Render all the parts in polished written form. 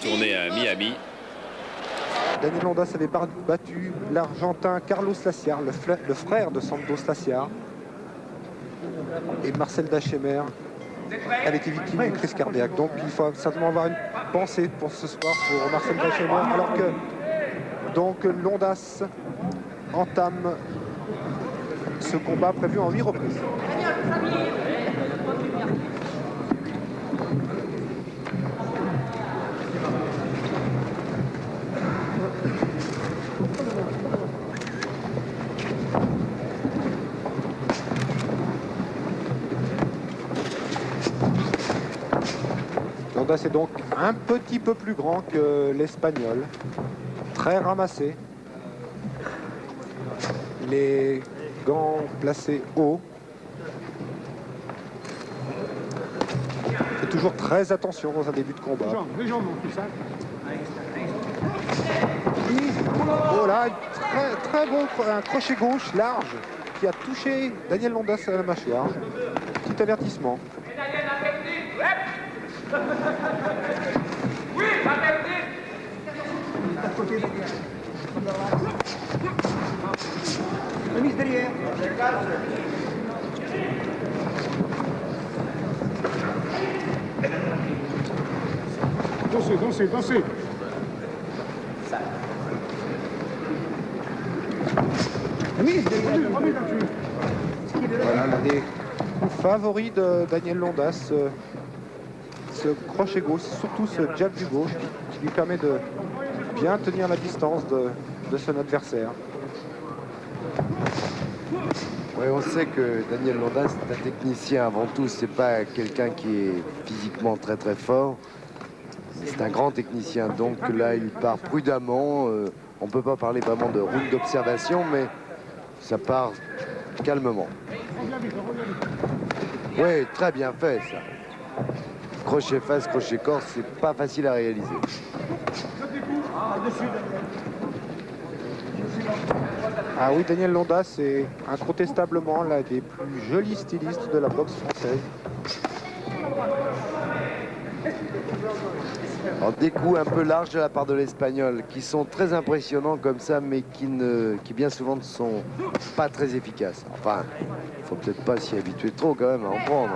Tournée à Miami. Daniel Londas avait battu l'Argentin Carlos Laciar, le frère de Santos Laciar. Et Marcel Dachemer avait été victime d'une crise cardiaque. Donc il faut certainement avoir une pensée pour ce soir pour Marcel Dachemer. Alors que donc Londas entame ce combat prévu en 8 reprises. Londas est donc un petit peu plus grand que l'Espagnol, très ramassé. Les gants placés haut. Et toujours très attention dans un début de combat. Oh là, très bon, un crochet gauche large qui a touché Daniel Londas à la mâchoire. Petit avertissement. Oui, ça perdu. Remise derrière. Dansez, dansez. Voilà l'un des favoris de Daniel Londas, ce crochet gauche, surtout ce jab du gauche qui lui permet de bien tenir la distance de son adversaire. Oui, on sait que Daniel Londas est un technicien avant tout, c'est pas quelqu'un qui est physiquement très très fort. C'est un grand technicien, donc là il part prudemment. On ne peut pas parler vraiment de route d'observation, mais ça part calmement. Oui, très bien fait ça. Crochet face, crochet corps, c'est pas facile à réaliser. Ah oui, Daniel Londas est incontestablement l'un des plus jolis stylistes de la boxe française. Alors, des coups un peu larges de la part de l'Espagnol, qui sont très impressionnants comme ça, mais qui bien souvent ne sont pas très efficaces. Enfin, il faut peut-être pas s'y habituer trop quand même à en prendre.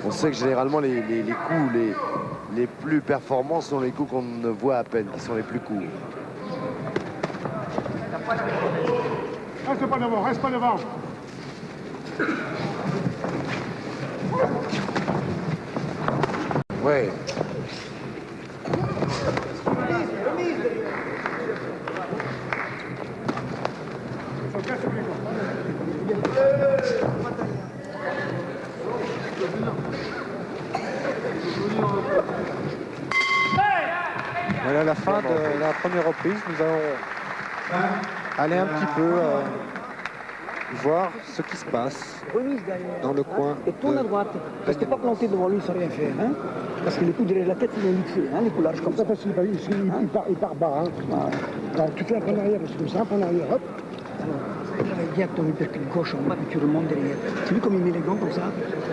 On sait que généralement les coups les plus performants sont les coups qu'on ne voit à peine, qui sont les plus courts. Reste pas devant, reste pas devant. Ouais. Voilà la fin de la première reprise. Nous allons aller un petit peu voir ce qui se passe dans le coin. Et tourne à droite. Reste pas planté devant lui sans rien faire. Hein, parce que les coups derrière la tête, ils vont lutter. Hein, les coups larges comme ça. Parce qu'il part bas. Hein. Donc tu fais un pas en arrière, c'est comme ça, un pas en arrière, hop. Alors, travaille bien ton uppercut gauche en bas, puis tu remontes derrière. Tu vois comme il met les gants comme ça?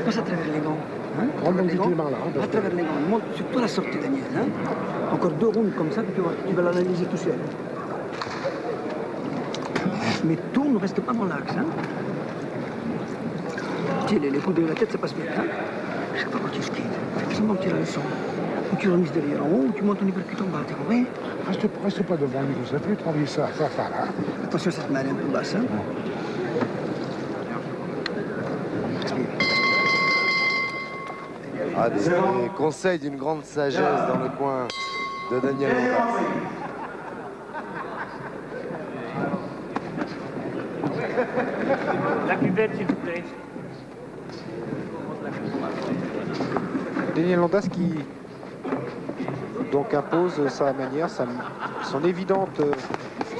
Passe à travers les gants. Hein, Remonte les mains là. à travers les gants. Il monte surtout à la sortie, Daniel. Hein. Encore 2 rounds comme ça, puis tu vas l'analyser tout seul. Mais tourne, ne reste pas dans l'axe. Hein. Les coups de la tête, ça passe bien. Hein. Je sais pas quand tu skis. Fais semblant que tu as le son. Ou tu remises derrière en haut, ou tu montes ton uppercut en bas, t'as compris? Reste pas devant lui, vous savez, travailler ça là. Attention, ça te met un peu basse. Hein. Ah, des conseils d'une grande sagesse dans le coin de Daniel Londas. La cuvette, s'il vous plaît. Daniel Londas qui donc impose sa manière, son évidente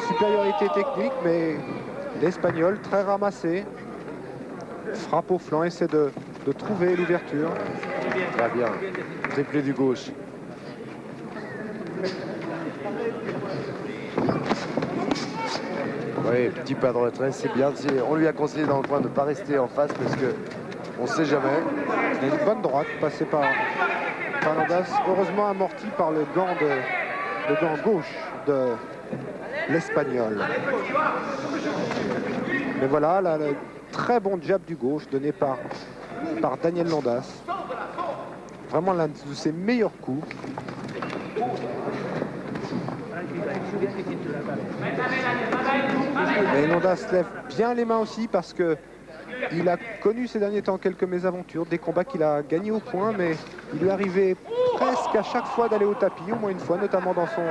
supériorité technique, mais l'Espagnol très ramassé, frappe au flanc, essaie de trouver l'ouverture. Très bien, triplé du gauche. Oui, petit pas de retrait, c'est bien. On lui a conseillé dans le coin de ne pas rester en face parce que on ne sait jamais. Il y a une bonne droite passée par Londas, heureusement amorti par le gant gauche de l'Espagnol. Mais voilà, là, le très bon jab du gauche donné par Daniel Londas. Vraiment l'un de ses meilleurs coups. Mais Londas lève bien les mains aussi parce que il a connu ces derniers temps quelques mésaventures, des combats qu'il a gagnés au point, mais il lui arrivait presque à chaque fois d'aller au tapis, au moins une fois, notamment dans son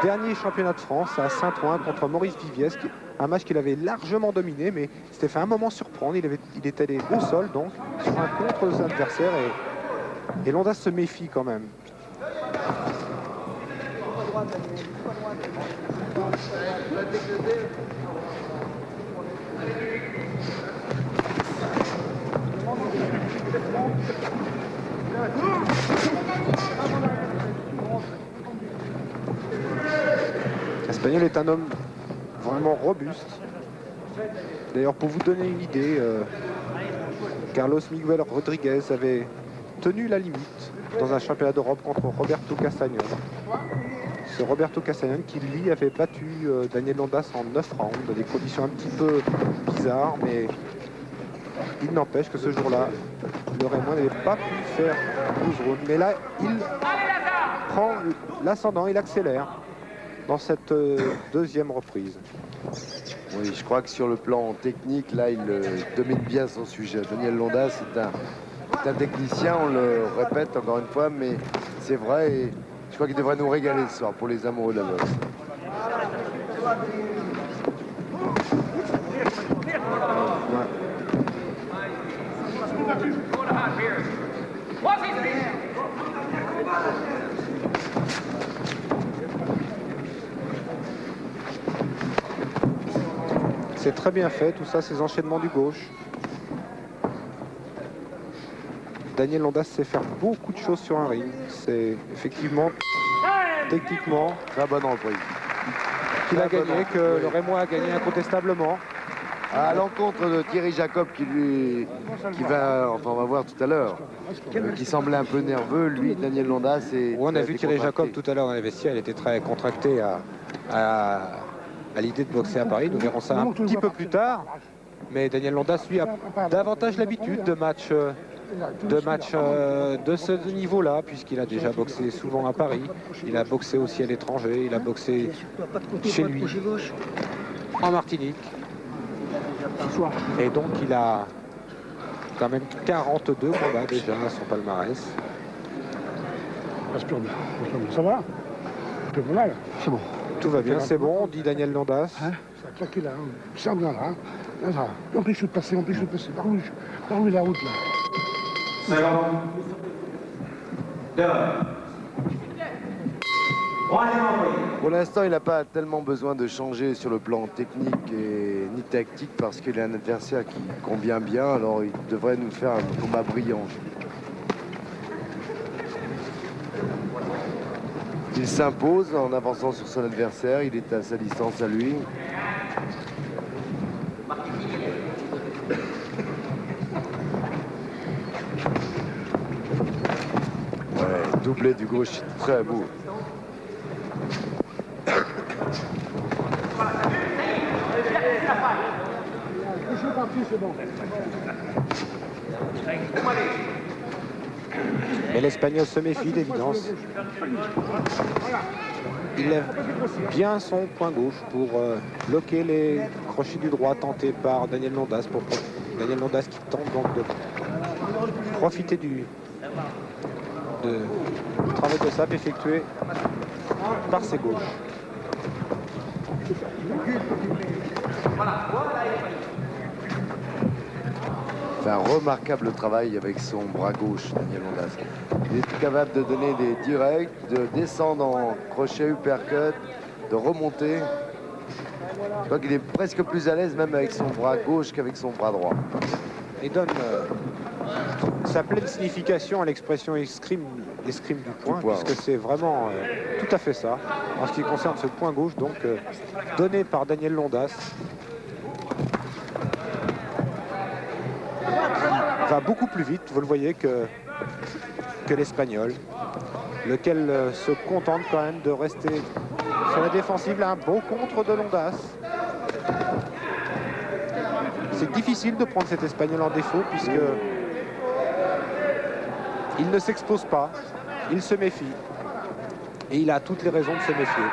dernier championnat de France à Saint-Ouen contre Maurice Viviès, un match qu'il avait largement dominé, mais s'était fait un moment surprendre. Il était allé au sol, donc, sur un contre de son adversaire, et Londas se méfie quand même. L'Espagnol est un homme vraiment robuste. D'ailleurs, pour vous donner une idée, Carlos Miguel Rodriguez avait tenu la limite dans un championnat d'Europe contre Roberto Castañón. C'est Roberto Castañón qui, lui, avait battu Daniel Londas en 9 rounds, dans des conditions un petit peu bizarres, mais il n'empêche que ce jour-là, le Rémois n'avait pas pu faire 12 rounds. Mais là, il prend l'ascendant, il accélère dans cette deuxième reprise. Oui, je crois que sur le plan technique, là, il domine bien son sujet. Daniel Londas, c'est un technicien, on le répète encore une fois, mais c'est vrai, et je crois qu'il devrait nous régaler ce soir pour les amoureux de la boxe. C'est très bien fait, tout ça, ces enchaînements du gauche. Daniel Londas sait faire beaucoup de choses sur un ring. C'est effectivement, techniquement, Très bonne reprise. qu'il a gagné, que le Rémois a gagné incontestablement. À l'encontre de Thierry Jacob qui va, enfin on va voir tout à l'heure, qui semblait un peu nerveux, lui, Daniel Londas, On a vu Thierry Jacob tout à l'heure dans les vestiaires, il était très contracté à l'idée de boxer à Paris. Nous verrons ça un petit peu plus tard. Mais Daniel Londas, lui, a davantage l'habitude de matchs de ce niveau-là, puisqu'il a déjà boxé souvent à Paris. Il a boxé aussi à l'étranger, il a boxé chez lui, en Martinique. Et donc il a quand même 42 combats déjà à son palmarès. Respire bien. Ça va? Un peu mal. C'est bon. Tout va bien, c'est bon, dit Daniel Londas. Hein? Ça a claqué là. Tu sens bien là. Hein? Là, ça va. Empêche-le de passer, empêche-le de passer. Par où la route là? Pour l'instant, il n'a pas tellement besoin de changer sur le plan technique et ni tactique parce qu'il a un adversaire qui convient bien, alors il devrait nous faire un combat brillant. Il s'impose en avançant sur son adversaire, il est à sa distance à lui. Ouais, doublé du gauche, très beau. C'est bon. Mais l'Espagnol se méfie d'évidence. Il lève bien son poing gauche pour bloquer les crochets du droit tentés par Daniel Londas. Daniel Londas qui tente donc de profiter du travail de sape effectué par ses gauches. Fait un remarquable travail avec son bras gauche, Daniel Londas. Il est capable de donner des directs, de descendre en crochet uppercut, de remonter. Je crois qu'il est presque plus à l'aise même avec son bras gauche qu'avec son bras droit. Et donne sa pleine signification à l'expression escrime du poing, puisque c'est vraiment tout à fait ça. En ce qui concerne ce poing gauche, donc donné par Daniel Londas. Va beaucoup plus vite, vous le voyez, que l'Espagnol. lequel se contente quand même de rester sur la défensive. Là, un beau contre de Londas. C'est difficile de prendre cet Espagnol en défaut puisque il ne s'expose pas, il se méfie. Et il a toutes les raisons de se méfier.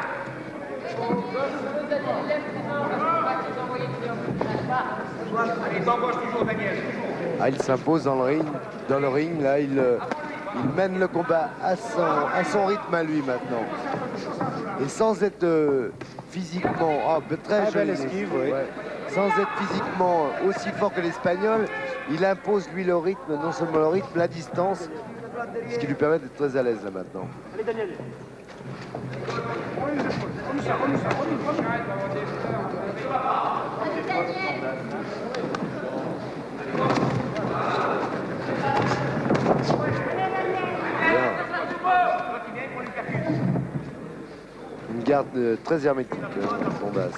Ah, il s'impose dans le ring. Là, il mène le combat à son rythme à lui maintenant. Et sans être physiquement... très belle joli, esquive, oui. ouais. Sans être physiquement aussi fort que l'Espagnol, il impose lui le rythme, non seulement le rythme, la distance, ce qui lui permet d'être très à l'aise là maintenant. Allez, Daniel. Une garde très hermétique, Londas.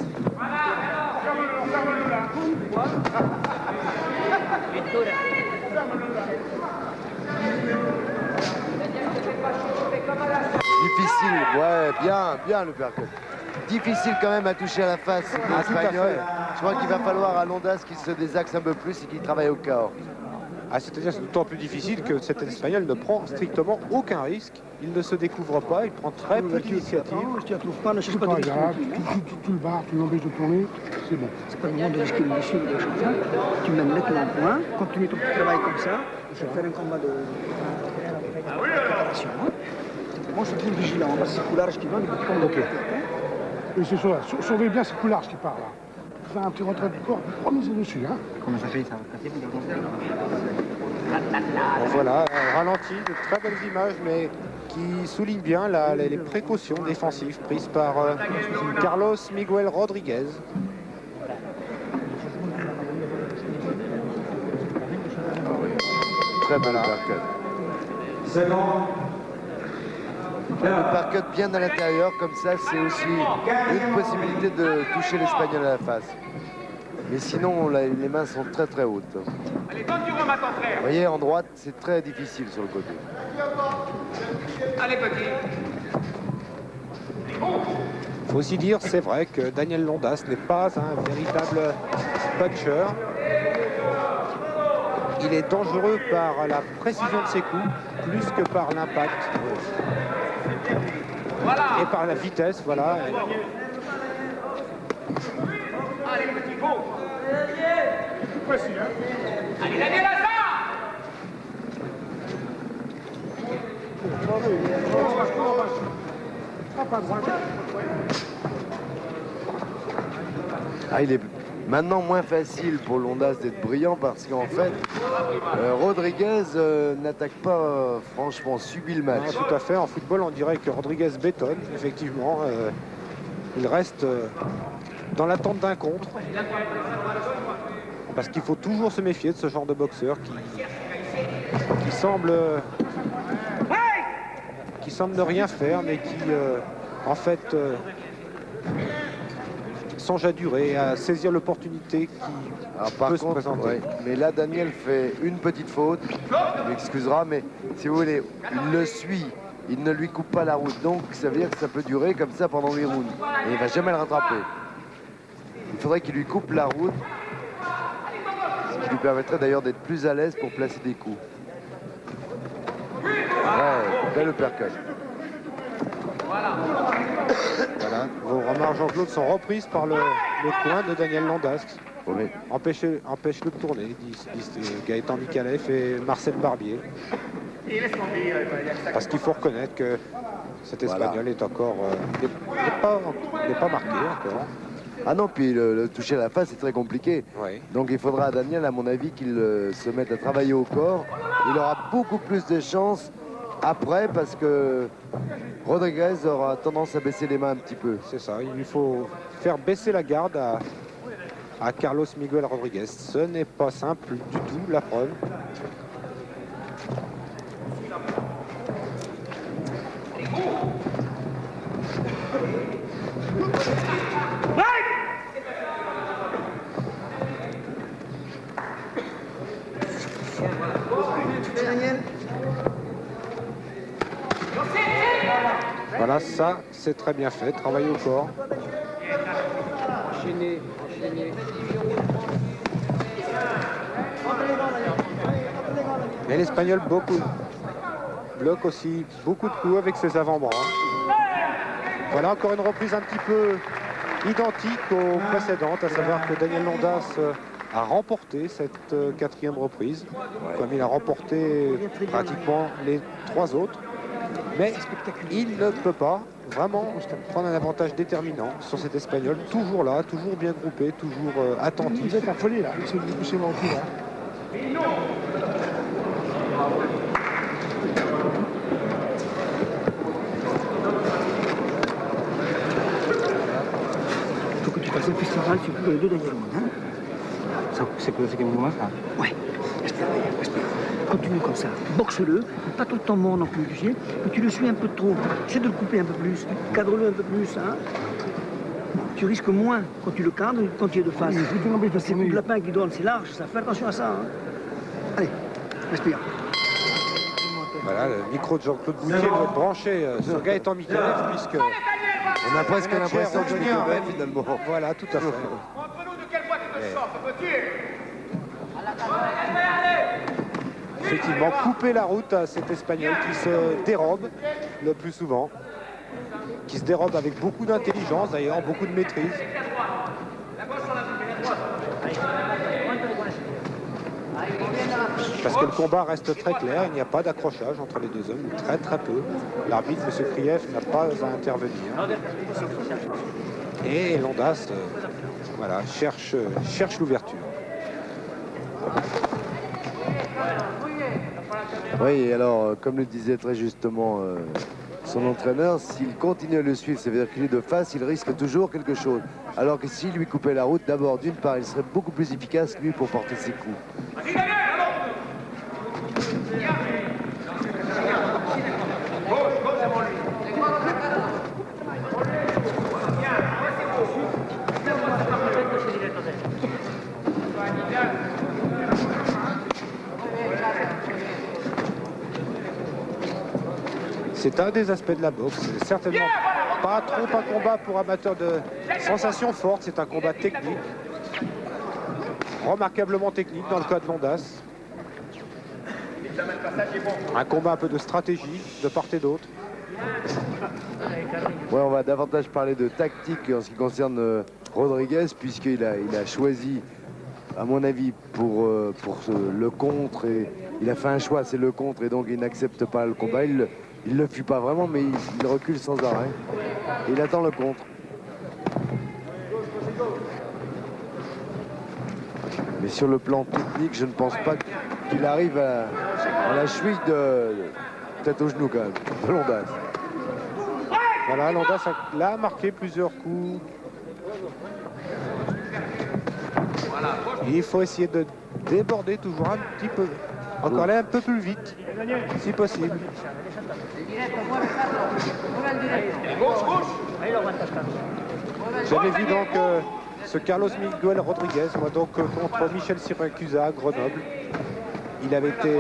Difficile, ouais, bien le percut. Difficile quand même à toucher à la face de tout à l'Espagnol. fait. Je crois qu'il va falloir à Londas qu'il se désaxe un peu plus et qu'il travaille au corps. Ah, c'est-à-dire que c'est d'autant plus difficile que cet Espagnol ne prend strictement aucun risque. Il ne se découvre pas, il prend très peu d'initiative. Si tu la trouves pas, ne cherche C'est pas pas de risque. grave, tu le barres, tu l'empêches de tourner, c'est bon. C'est pas le moment de risquer une blessure ou des choses comme ça. Tu mènes nettement au point, continue ton petit travail comme ça. Je vais faire un combat de préparation. Moi, je suis plus vigilant parce que c'est coulage qui va, il faut Ok. Et c'est ça, surveille bien ces coulards qui partent là. Fais un petit retrait du corps, remise dessus, hein. Comment ça fait ça? Bon, voilà, un ralenti, de très belles images, mais qui soulignent bien les précautions défensives prises par Carlos Miguel Rodriguez. Très bon percut. Le percut bien à l'intérieur, comme ça, c'est aussi une possibilité de toucher l'Espagnol à la face. Mais sinon, les mains sont très très hautes. Allez, donne du rhum à ton frère. Vous voyez, en droite, c'est très difficile sur le côté. Allez, petit. Il faut aussi dire, c'est vrai que Daniel Londas n'est pas un véritable puncher. Il est dangereux par la précision de ses coups, plus que par l'impact. Voilà. Et par la vitesse, voilà. Allez, petit, go. Allez, Daniel, à ça. Ah, il est maintenant moins facile pour Londas d'être brillant parce qu'en fait, Rodriguez n'attaque pas franchement, subit le match. Non, tout à fait. En football, on dirait que Rodriguez bétonne, effectivement. Il reste dans l'attente d'un contre. Parce qu'il faut toujours se méfier de ce genre de boxeur qui semble ne rien faire, mais qui, en fait, songe à durer, à saisir l'opportunité qui Alors, par peut se contre, présenter. ouais, mais là, Daniel fait une petite faute. Il m'excusera, mais si vous voulez, il le suit. Il ne lui coupe pas la route. Donc, ça veut dire que ça peut durer comme ça pendant 8 rounds. Et il ne va jamais le rattraper. Il faudrait qu'il lui coupe la route. Ce qui lui permettrait d'ailleurs d'être plus à l'aise pour placer des coups. Ouais, bel uppercut. Voilà. Vos remarques, Jean-Claude, sont reprises par le coin de Daniel Londas. Oui. Empêche-le de tourner, disent Gaëtan Mikalev et Marcel Barbier. Parce qu'il faut reconnaître que cet Espagnol est encore n'est pas marqué encore. Ah non, puis le toucher à la face, c'est très compliqué. Oui. Donc il faudra à Daniel, à mon avis, qu'il se mette à travailler au corps. Il aura beaucoup plus de chances après parce que Rodriguez aura tendance à baisser les mains un petit peu. C'est ça, il lui faut faire baisser la garde à Carlos Miguel Rodriguez. Ce n'est pas simple du tout, la preuve. Daniel. Voilà, ça, c'est très bien fait. Travail au corps. Enchaîner, enchaîner. Mais l'Espagnol bloque aussi beaucoup de coups avec ses avant-bras. Voilà encore une reprise un petit peu identique aux précédentes, à savoir que Daniel Londas a remporté cette quatrième reprise, comme il a remporté pratiquement les 3 autres. Mais il ne peut pas vraiment prendre un avantage déterminant sur cet Espagnol, toujours là, toujours bien groupé, toujours attentif. Vous êtes affolé là, c'est mon cul là. Il faut que tu fasses un festival sur les 2 derniers rounds. Hein? C'est que me manque. Ouais, respire, respire. Continue comme ça, boxe-le, pas tout le temps mort non plus, tu sais, mais tu le suis un peu trop, essaie de le couper un peu plus, cadre-le un peu plus, hein. Tu risques moins quand tu le cadres que quand tu es de face. C'est le lapin qui donne, c'est large, ça, fais attention à ça. Hein. Allez, respire. Voilà, le micro de Jean-Claude Boutier doit être branché sur Gaëtan Mikaev, puisque On a presque l'impression que je suis Revenier, finalement. Voilà, tout à fait. Montre-nous de quelle boîte tu te sors, petit. Effectivement, couper la route à cet Espagnol qui se dérobe le plus souvent, qui se dérobe avec beaucoup d'intelligence d'ailleurs, beaucoup de maîtrise. Parce que le combat reste très clair, il n'y a pas d'accrochage entre les 2 hommes, très très peu. L'arbitre, M. Kriev, n'a pas à intervenir. Et Londas voilà, cherche l'ouverture. Oui, alors, comme le disait très justement son entraîneur, s'il continue à le suivre, ça veut dire qu'il est de face, il risque toujours quelque chose. Alors que s'il lui coupait la route, d'abord, d'une part, il serait beaucoup plus efficace, lui, pour porter ses coups. C'est un des aspects de la boxe. C'est certainement pas trop un combat pour amateurs de sensations fortes. C'est un combat technique. Remarquablement technique dans le cas de Londas. Un combat un peu de stratégie de part et d'autre. Ouais, on va davantage parler de tactique en ce qui concerne Rodriguez, puisqu'il a choisi, à mon avis, pour le contre. Et il a fait un choix, c'est le contre, et donc il n'accepte pas le combat. Il ne le fuit pas vraiment, mais il recule sans arrêt. Et il attend le contre. Mais sur le plan technique, je ne pense pas qu'il arrive à la cheville peut-être au genou quand même, de Londas. Voilà, Londas a marqué plusieurs coups. Il faut essayer de déborder toujours un petit peu. Encore aller un peu plus vite, si possible. J'avais vu donc ce Carlos Miguel Rodriguez, moi donc contre Michel Siracusa à Grenoble. Il avait été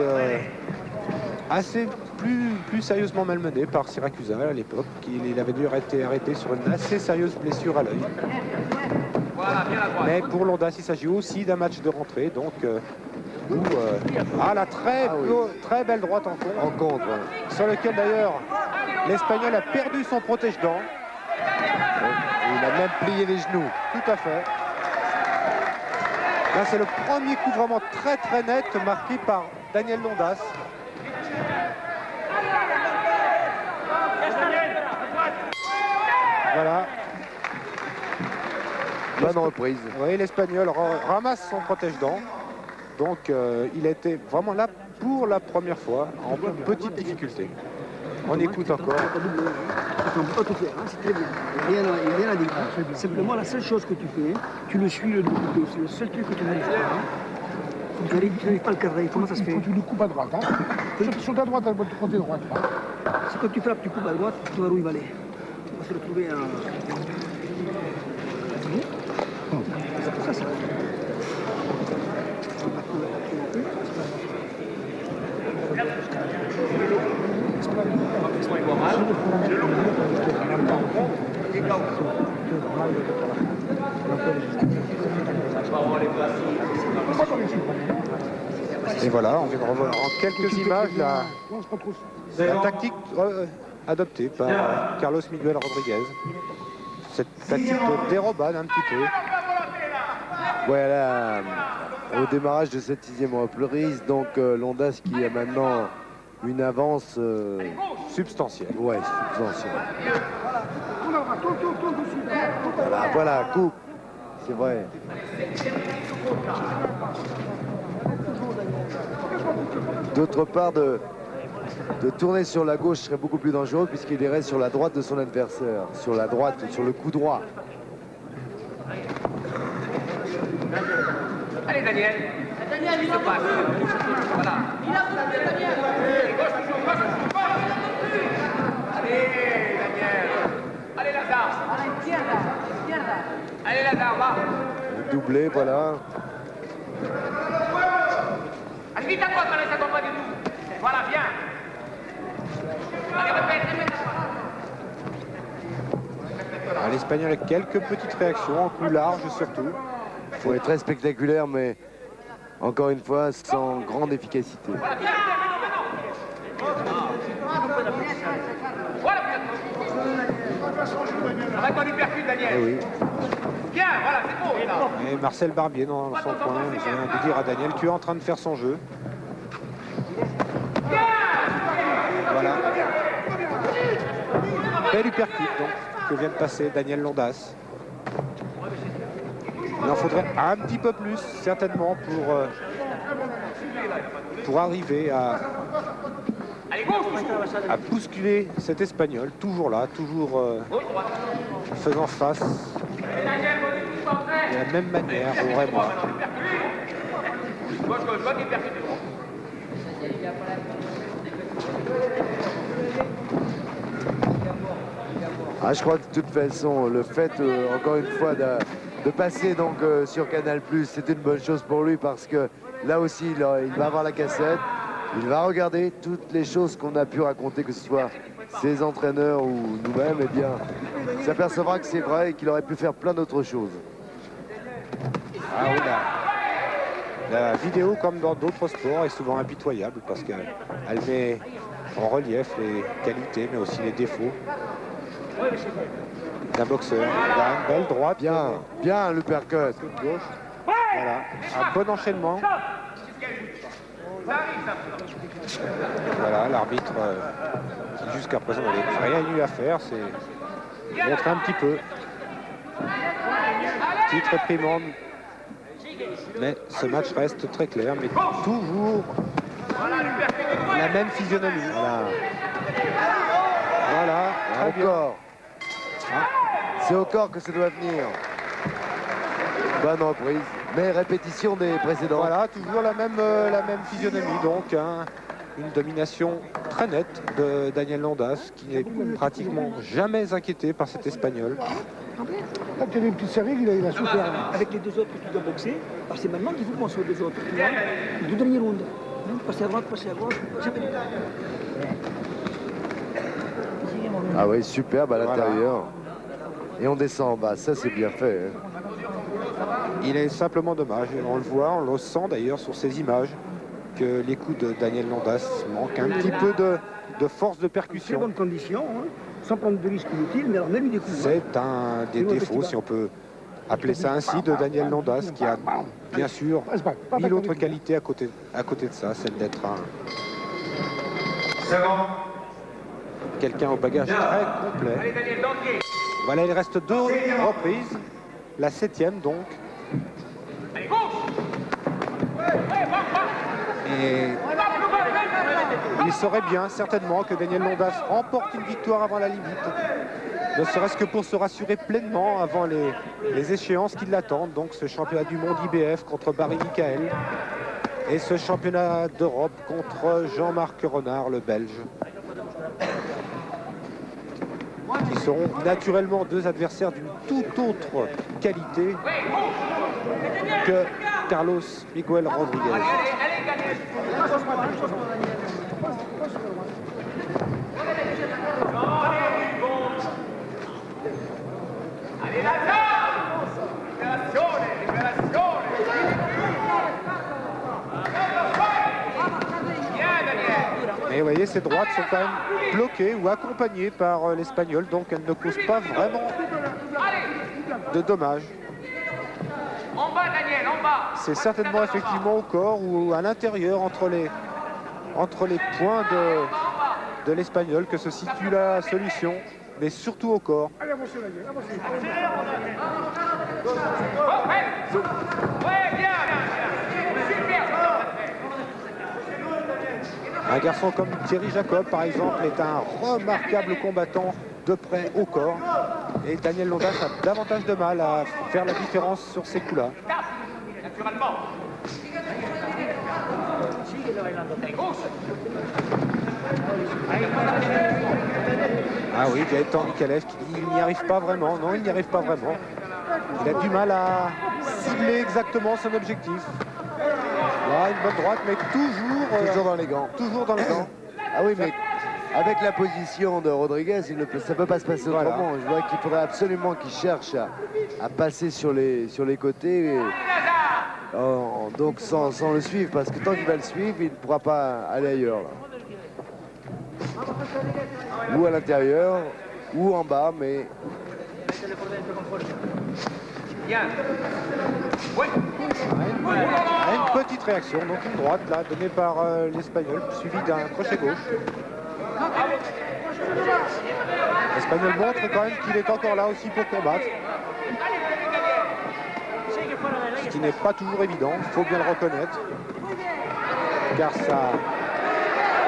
assez plus sérieusement malmené par Siracusa à l'époque. Il avait dû être arrêté sur une assez sérieuse blessure à l'œil. Mais pour Londas, il s'agit aussi d'un match de rentrée, donc la très belle droite en contre, sur lequel d'ailleurs l'Espagnol a perdu son protège-dents. Il a même plié les genoux. Tout à fait. Là, c'est le premier coup vraiment très très net marqué par Daniel Londas. Voilà. Bonne reprise. Oui, l'Espagnol ramasse son protège-dents. Donc, il a été vraiment là pour la première fois, en petite difficulté. On écoute encore. C'est très bien. Il y a rien à dire. Simplement, la seule chose que tu fais, tu le suis le dos. C'est le seul truc que tu n'arrives pas. Tu n'arrives pas à le cadrer. Comment ça se fait? Tu le coupes à droite. Hein. Sur ta droite, du côté droit. C'est quand tu frappes, tu coupes à droite, tu vas où il va aller. On va se retrouver à... C'est pour ça. Et voilà, on vient de revoir en quelques images la tactique adoptée par Carlos Miguel Rodriguez. Cette tactique de dérobade un petit peu. Voilà, au démarrage de cette 6e reprise, donc Londas qui a maintenant une avance Substantielle. ouais, substantielle. Voilà, coupe. C'est vrai. D'autre part, de tourner sur la gauche serait beaucoup plus dangereux puisqu'il irait sur la droite de son adversaire. Sur la droite, sur le coup droit. Allez, Daniel. Daniel, il se passe. Voilà. Gauche, toujours, gauche, toujours. Allez, Daniel. Allez, Lazare. Allez, Lazare, va. Doublé, voilà. Allez, vite à droite, allez, ça tombe pas du tout. Voilà, viens. Allez, répète. L'Espagnol a quelques petites réactions, en coup large surtout. Il faut être très spectaculaire, mais encore une fois, sans grande efficacité. Voilà, viens. Voilà, arrête-toi du percute, Daniel. Eh oui. Viens, voilà, c'est beau, là. Et Marcel Barbier dans son coin vient de dire à Daniel, tu es en train de faire son jeu. Voilà. Belle uppercut donc, que vient de passer Daniel Londas. Il en faudrait un petit peu plus, certainement, pour arriver à bousculer cet Espagnol, toujours là, toujours faisant face de la même manière au Rémois. Gauche, gauche, bonne hypercute. Ah, je crois que de toute façon, le fait, encore une fois, de passer donc sur Canal+, c'est une bonne chose pour lui parce que là aussi, il va avoir la cassette, il va regarder toutes les choses qu'on a pu raconter, que ce soit ses entraîneurs ou nous-mêmes, eh bien, il s'apercevra que c'est vrai et qu'il aurait pu faire plein d'autres choses. Ah oui, la vidéo, comme dans d'autres sports, est souvent impitoyable parce qu'elle met en relief les qualités, mais aussi les défauts d'un boxeur. Il a une belle droite. Bien l'uppercut. Gauche. Voilà, un bon enchaînement. Voilà, l'arbitre qui jusqu'à présent n'avait rien eu à faire, c'est montrer un petit peu. Petite réprimande. Mais ce match reste très clair, mais toujours la même physionomie. Voilà, très bien. Encore. C'est au corps que ça doit venir. Bonne reprise, mais répétition des précédents. Voilà, toujours la même physionomie, donc une domination très nette de Daniel Londas, qui n'est pratiquement jamais inquiété par cet Espagnol. Quand il y avait une petite série, il a souffert. Avec les deux autres que tu dois boxer, alors c'est maintenant qu'il faut penser aux deux autres. Tu vois, les deux dernières rondes. Passer à droite, passer à gauche, jamais. Ah oui, superbe à l'intérieur. Et on descend en bas, ça c'est bien fait. Il est simplement dommage, et on le voit, on le sent d'ailleurs sur ces images, que les coups de Daniel Londas manquent un petit peu de force de Très percussion. bonnes conditions, hein, sans prendre de risques inutiles, mais alors même des coups. C'est un des défauts, si on peut appeler ça ainsi, de Daniel Londas, qui a bien sûr mille autres qualités à côté de ça, celle d'être quelqu'un au bagage très complet. Allez, Daniel, dentier. Voilà, il reste 2 reprises, la 7e donc. Allez, gauche. Ouais, va. Et il serait bien, certainement, que Daniel Londas remporte une victoire avant la limite. Ne serait-ce que pour se rassurer pleinement avant les échéances qui l'attendent. Donc ce championnat du monde IBF contre Barry Michael et ce championnat d'Europe contre Jean-Marc Renard, le Belge. Qui seront naturellement 2 adversaires d'une toute autre qualité que Carlos Miguel Rodriguez. Allez, Daniel. ces droites sont quand même bloquées ou accompagnées par l'Espagnol, donc elles ne causent pas vraiment de dommages. En bas, Daniel, en bas. C'est certainement effectivement au corps ou à l'intérieur entre les points de l'Espagnol que se situe la solution, mais surtout au corps. Allez, avancez, Daniel, avancez. Ouais, bien. Super. Un garçon comme Thierry Jacob, par exemple, est un remarquable combattant de près au corps. Et Daniel Londas a davantage de mal à faire la différence sur ces coups-là. Naturellement. Ah oui, Gaëtan Mikalev qui dit qu'il n'y arrive pas vraiment. Non, il n'y arrive pas vraiment. Il a du mal à cibler exactement son objectif. Là, une bonne droite, mais toujours dans les gants. Toujours dans les gants. Ah oui, mais avec la position de Rodriguez, ça ne peut pas se passer Voilà. autrement. Je vois qu'il faudrait absolument qu'il cherche à passer sur les côtés. Donc sans le suivre, parce que tant qu'il va le suivre, il ne pourra pas aller ailleurs. Là. Ou à l'intérieur, ou en bas, mais... Bien. Oui. Une petite réaction, donc une droite là, donnée par l'Espagnol, suivie d'un crochet gauche. L'Espagnol montre quand même qu'il est encore là aussi pour combattre. Ce qui n'est pas toujours évident, il faut bien le reconnaître. Car ça...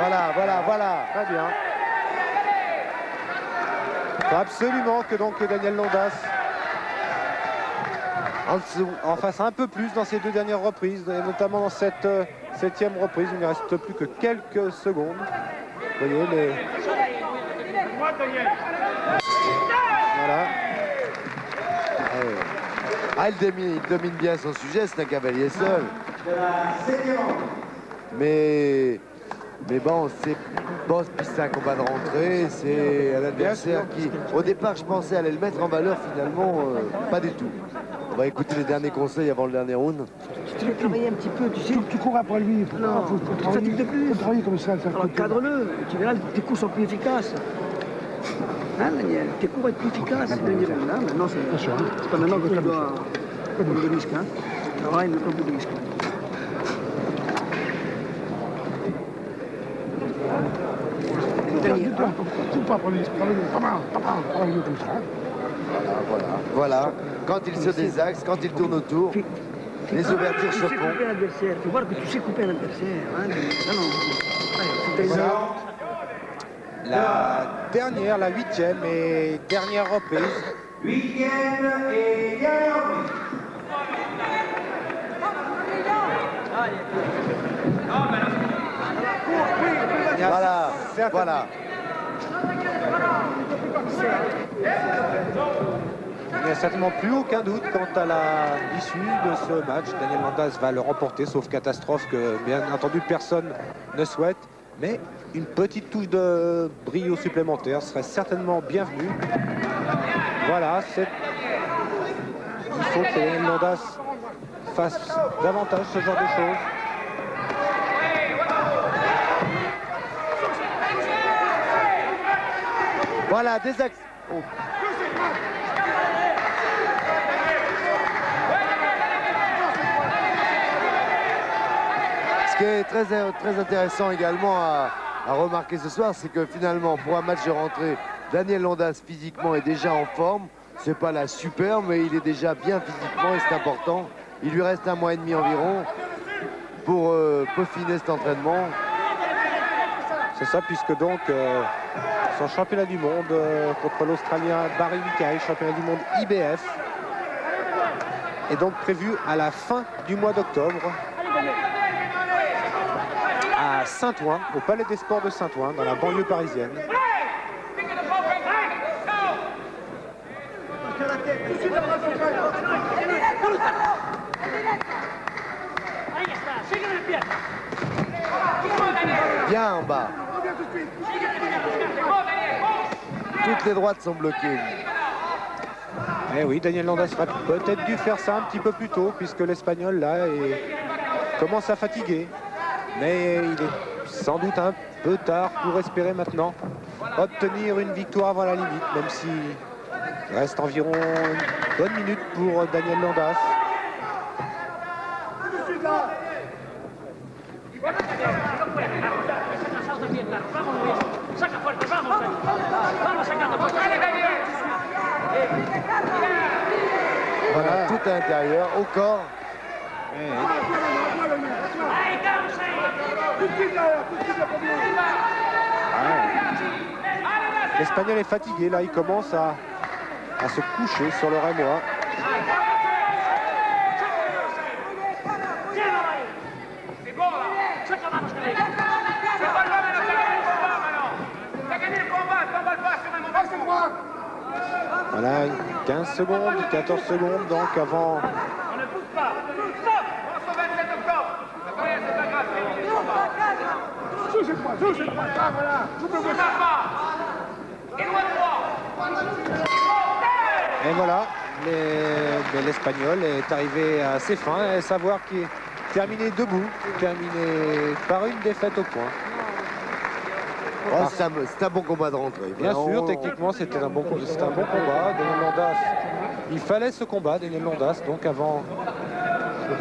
Voilà. Très bien. Il faut absolument que donc Daniel Londas en fasse un peu plus dans ces deux dernières reprises, et notamment dans cette 7e reprise. Il ne reste plus que quelques secondes. Vous voyez les... Voilà. Ah, il domine bien son sujet, c'est un cavalier seul. Mais bon, c'est un combat de rentrée, c'est un adversaire qui, au départ, je pensais allait le mettre en valeur, finalement, pas du tout. On va écouter les derniers conseils avant le dernier round. Tu veux travailler un petit peu, tu sais. Tu cours après lui. Non, tu fatigues de plus. Faut travailler comme ça. Alors cadre-le, tu verras, tes coups sont plus efficaces. Hein, Daniel? Tes coups vont être plus efficaces. Daniel, là, maintenant, c'est pas maintenant que tu dois prendre de risque. Hein. Travaille, mais pas beaucoup de risque. Cours pas après lui. Pas mal, comme ça. Voilà. Quand il se désaxe, quand il tourne autour, les ouvertures se Tu sais font. couper un adversaire. Il faut voir que tu sais couper un adversaire. Hein, non. Allez, Voilà. La dernière, la 8e et dernière reprise. 8e et dernière reprise. Voilà. Il n'y a certainement plus aucun doute quant à l'issue de ce match. Daniel Londas va le remporter, sauf catastrophe que bien entendu personne ne souhaite. Mais une petite touche de brio supplémentaire serait certainement bienvenue. Voilà, il faut que Daniel Londas fasse davantage ce genre de choses. Voilà, désaxe. Oh. Ce qui est très intéressant également à remarquer ce soir, c'est que finalement, pour un match de rentrée, Daniel Londas physiquement est déjà en forme. C'est pas la super, mais il est déjà bien physiquement et c'est important. Il lui reste 1 mois et demi environ pour peaufiner cet entraînement. C'est ça, puisque donc son championnat du monde contre l'Australien Barry Mikael, championnat du monde IBF, est donc prévu à la fin du mois d'octobre à Saint-Ouen, au Palais des Sports de Saint-Ouen, dans la banlieue parisienne. Bien en bas. Toutes les droites sont bloquées. Eh oui, Daniel Londas aurait peut-être dû faire ça un petit peu plus tôt, puisque l'Espagnol là commence à fatiguer. Mais il est sans doute un peu tard pour espérer maintenant obtenir une victoire avant la limite, même si il reste environ une bonne minute pour Daniel Londas. Voilà, tout à l'intérieur, au corps. L'Espagnol est fatigué, là il commence à se coucher sur le Rémois. C'est bon là. C'est pas le moment de gagner le combat maintenant. T'as gagné le combat, t'emballes pas sur un moment. Voilà, 15 secondes, 14 secondes donc avant. On ne pousse pas. Stop. On se 27 octobre. C'est pas grave, c'est fini le combat. Et loin de moi. Et voilà, mais l'Espagnol est arrivé à ses fins et savoir qu'il est terminé debout, terminé par une défaite au point. Oh, c'est un bon combat de rentrée. Bien sûr, Vraiment. techniquement, c'était un bon combat. Daniel Londas, il fallait ce combat, Daniel Londas, donc avant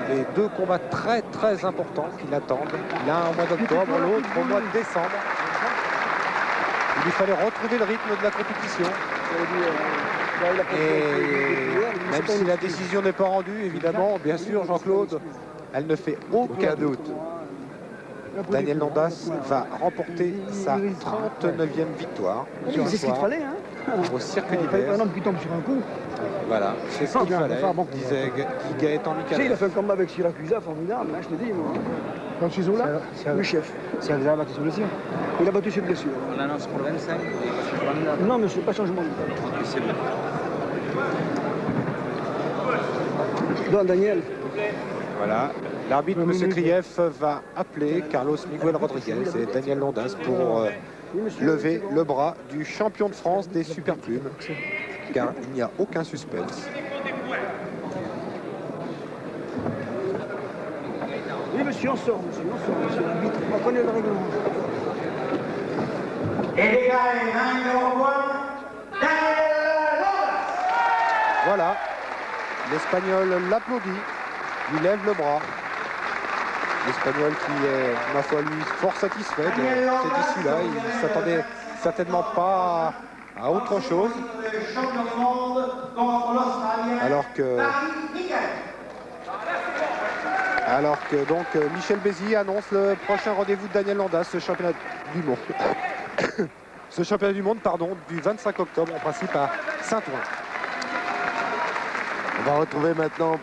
les deux combats très très importants qui l'attendent. L'un au mois d'octobre, l'autre au mois de décembre. Il lui fallait retrouver le rythme de la compétition. Et même si la décision n'est pas rendue, évidemment, bien sûr, Jean-Claude, elle ne fait aucun doute. Daniel Londas va remporter sa 39e victoire C'est ce qu'il fallait, hein. au cirque Il fallait d'hiver. un homme qui tombe sur un coup. Voilà, c'est ce qu'il fallait, disait Gaëtan Tu sais, il a Michalef. fait un combat avec Siracusa formidable, hein, je te dis, moi. Dans ce ciseau-là, Le chef. Si elle a battu sur blessure. Il a battu sur blessure. On annonce pour 25 et c'est formidable. Non, monsieur, pas changement de temps. C'est bon. Don Daniel. Voilà, l'arbitre M. Krief va appeler Carlos Miguel Rodriguez et Daniel Londas pour lever le bras du champion de France des superplumes, car il n'y a aucun suspense. Oui, monsieur, on sort, monsieur l'arbitre. On connaît le règlement. Voilà, l'Espagnol l'applaudit, lui lève le bras. L'Espagnol qui est, ma foi, lui, fort satisfait de cette issue-là. Il ne s'attendait certainement pas à autre chose. Alors que donc Michel Bézi annonce le prochain rendez-vous de Daniel Londas, ce championnat du monde. Ce championnat du monde, pardon, du 25 octobre en principe à Saint-Ouen. On va retrouver maintenant